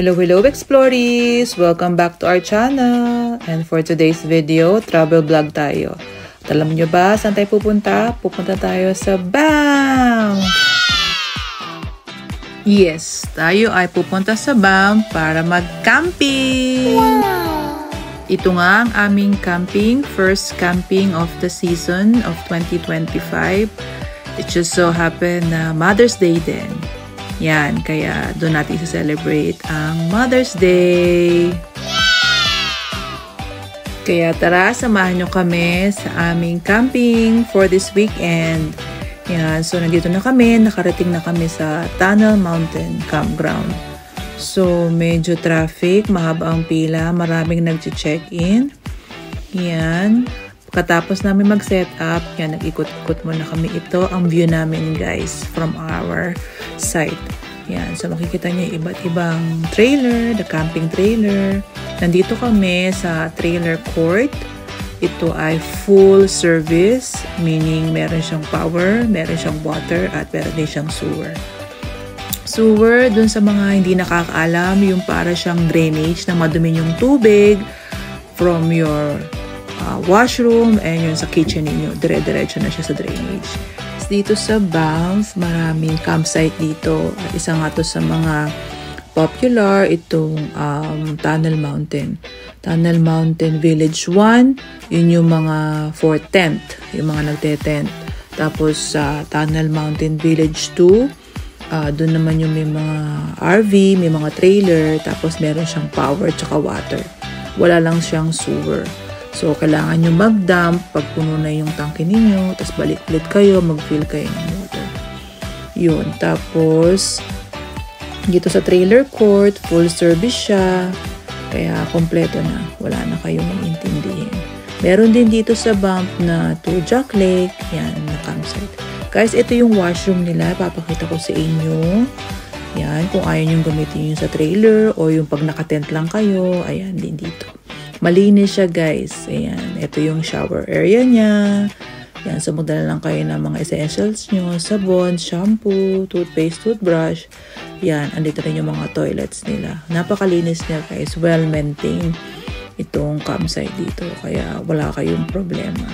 Hello Explorees! Welcome back to our channel. And for today's video, travel vlog tayo. At alam nyo ba saan tayo pupunta? Pupunta tayo sa Banff! Yes, tayo ay pupunta sa Banff para mag-camping! Wow! Ito nga ang aming camping, first camping of the season of 2025. It just so happened na Mother's Day din. Yan, kaya doon natin i-celebrate ang Mother's Day. Kaya tara, samahan nyo kami sa aming camping for this weekend. Yan, so nandito na kami, nakarating na kami sa Tunnel Mountain Campground. So medyo traffic, mahaba ang pila, maraming nag-check-in. Yan. Pagkatapos namin mag-set up, yan, nag-ikot-ikot muna kami. Ito ang view namin, guys, from our site. Yan, so makikita niyo iba't ibang trailer, the camping trailer. Nandito kami sa trailer court. Ito ay full service, meaning meron siyang power, meron siyang water, at meron din siyang sewer. Sewer, dun sa mga hindi nakakaalam, yung para siyang drainage na madumi yung tubig from your washroom and yun sa kitchen ninyo. Dire-diretso na siya sa drainage. Dito sa Banff, maraming campsite dito. Isa nga to sa mga popular, itong Tunnel Mountain. Tunnel Mountain Village 1, yun yung mga for tent, yung mga nagte-tent. Tapos sa Tunnel Mountain Village 2, doon naman yung may mga RV, may mga trailer, tapos meron siyang power tsaka water. Wala lang siyang sewer. So, kailangan nyo mag-dump pag puno na yung tangke ninyo. Tapos, balik ulit kayo. Mag-fill kayo ng water. Yun. Tapos, dito sa trailer court, full service siya. Kaya, kompleto na. Wala na kayong maintindihin. Meron din dito sa Banff na Jack Lake. Yan, na campsite. Guys, ito yung washroom nila. Papakita ko sa inyo. Yan, kung ayaw nyo gamitin yung sa trailer o yung pag nakatent lang kayo. Ayan, din dito. Malinis siya, guys. Ayan. Ito yung shower area niya. Ayan. So, magdala lang kayo ng mga essentials nyo. Sabon, shampoo, toothpaste, toothbrush. Ayan. Andito rin yung mga toilets nila. Napakalinis niya, guys. Well-maintained itong campsite dito. Kaya, wala kayong problema.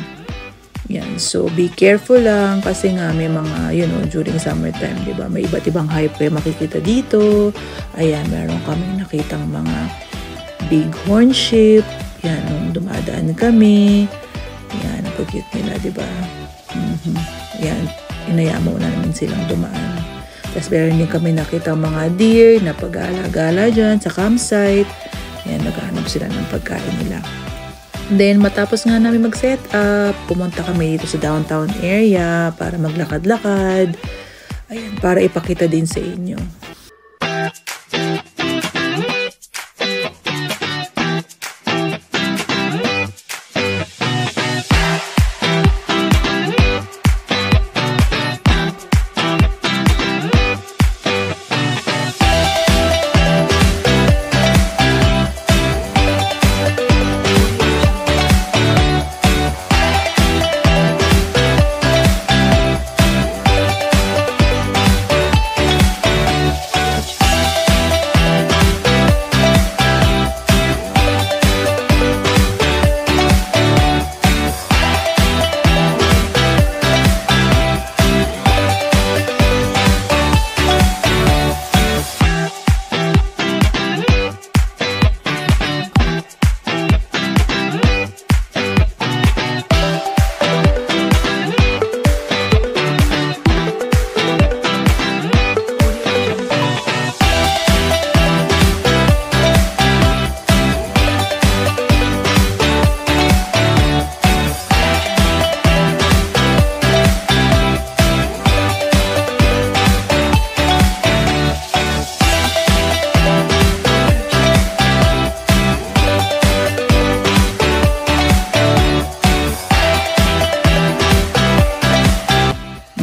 Ayan. So, be careful lang. Kasi nga, may mga, during summertime, diba? May iba't ibang hype kayo makikita dito. Ayan. Meron kami nakitang mga bighorn sheep. Yan, nung dumadaan kami. Yan, napag-cute nila, diba? Yan, inayama na naman silang dumaan. Tapos meron din kami nakita mga deer na pag-gala-gala dyan sa campsite. Yan, naghahanap sila ng pagkain nila. Then, matapos nga namin mag-set up, pumunta kami dito sa downtown area para maglakad-lakad. Ayan, para ipakita din sa inyo.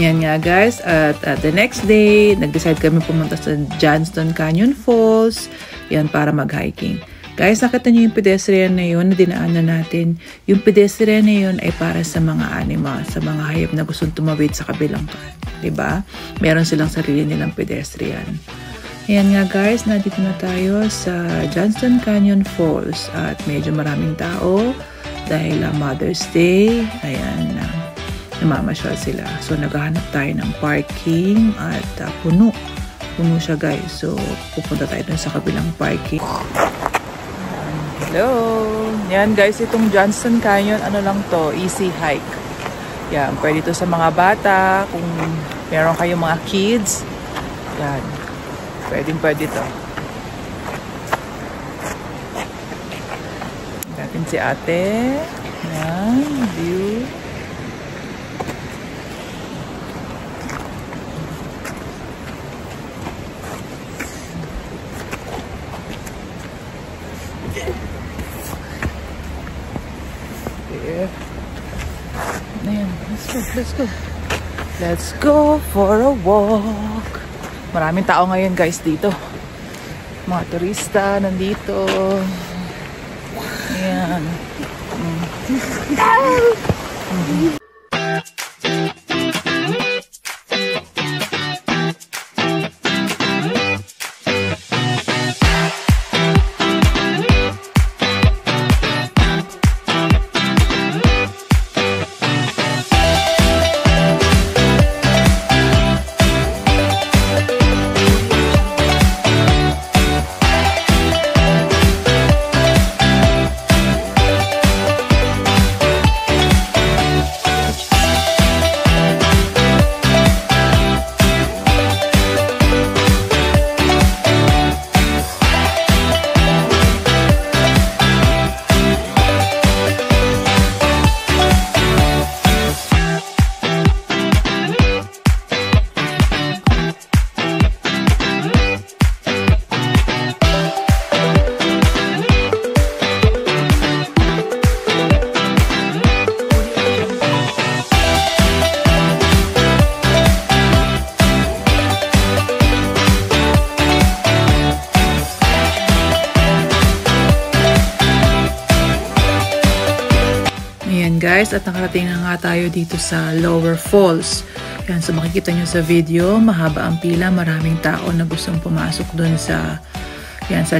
Yan nga, guys, at the next day, nag-decide kami pumunta sa Johnston Canyon Falls, yan, para mag-hiking. Guys, nakita niyo yung pedestrian na yun na dinaanan natin. Yung pedestrian na yun ay para sa mga animal, sa mga hayop na gustong tumawid sa kabilang kan. Diba? Meron silang sarili nilang pedestrian. Ayan nga guys, nandito na tayo sa Johnston Canyon Falls at medyo maraming tao dahil Mother's Day. Ayan, namamasyal sila. So naghahanap tayo ng parking at puno siya guys. So pupunta tayo dun sa kabilang parking. Hello! Yan guys, itong Johnston Canyon, ano lang to, easy hike. Yan, pwede to sa mga bata, kung meron kayong mga kids. Yan. Pwede to. Natin si ate. Yan, view. There. Ayan, let's go. Let's go for a walk. Maraming tao ngayon guys dito. Mga turista nandito. Ayan. Guys, at nakarating na nga tayo dito sa Lower Falls. Yan, so makikita nyo sa video, mahaba ang pila, maraming tao na gustong pumasok dun sa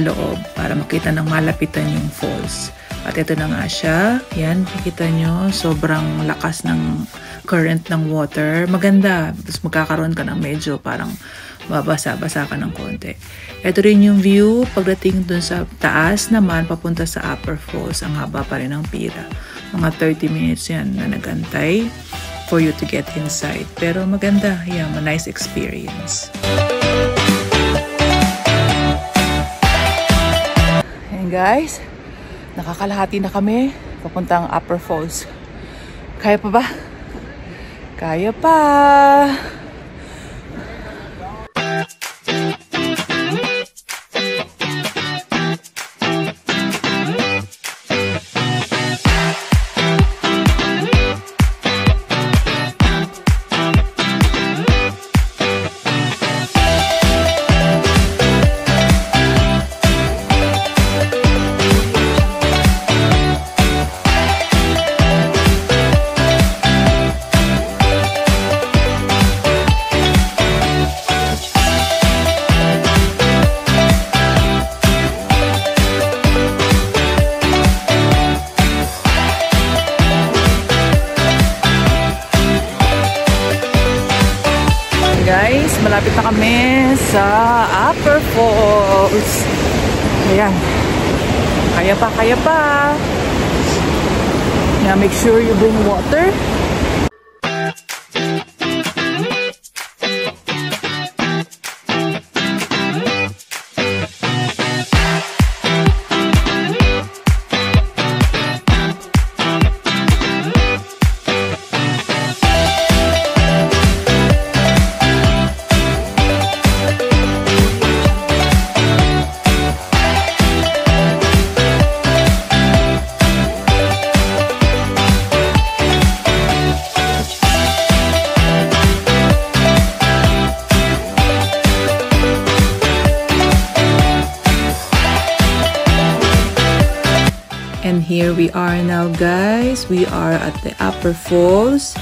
loob para makita ng malapitan yung falls. At ito na nga siya. Yan, makikita nyo, sobrang lakas ng current ng water. Maganda. Tapos magkakaroon ka ng medyo parang babasa-basa ka ng konti. Ito rin yung view. Pagdating dun sa taas naman, papunta sa Upper Falls, ang haba pa rin ng pila. Mga 30 minutes yan na nagantay for you to get inside. Pero maganda. Yeah, a nice experience. And guys, nakakalahati na kami papuntang Upper Falls. Kaya pa ba? Kaya pa! Guys, malapit na kami sa Upper Falls. Ayan. Kaya pa. Now make sure you bring water. And here we are now guys. We are at the Upper Falls.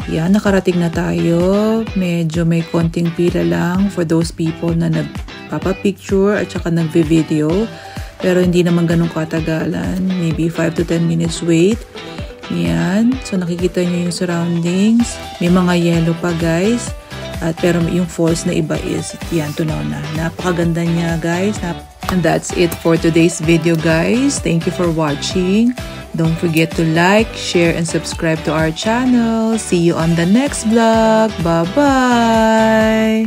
Yan, nakarating na tayo. Medyo may konting pila lang for those people na nagpapapicture at saka nagve-video. Pero hindi naman ganun katagalan. Maybe 5 to 10 minutes wait. Yan. So nakikita nyo yung surroundings. May mga yellow pa guys. Pero yung falls na iba is yan, tunaw na. Napakaganda niya guys. And that's it for today's video guys. Thank you for watching. Don't forget to like, share, and subscribe to our channel. See you on the next vlog. Bye-bye!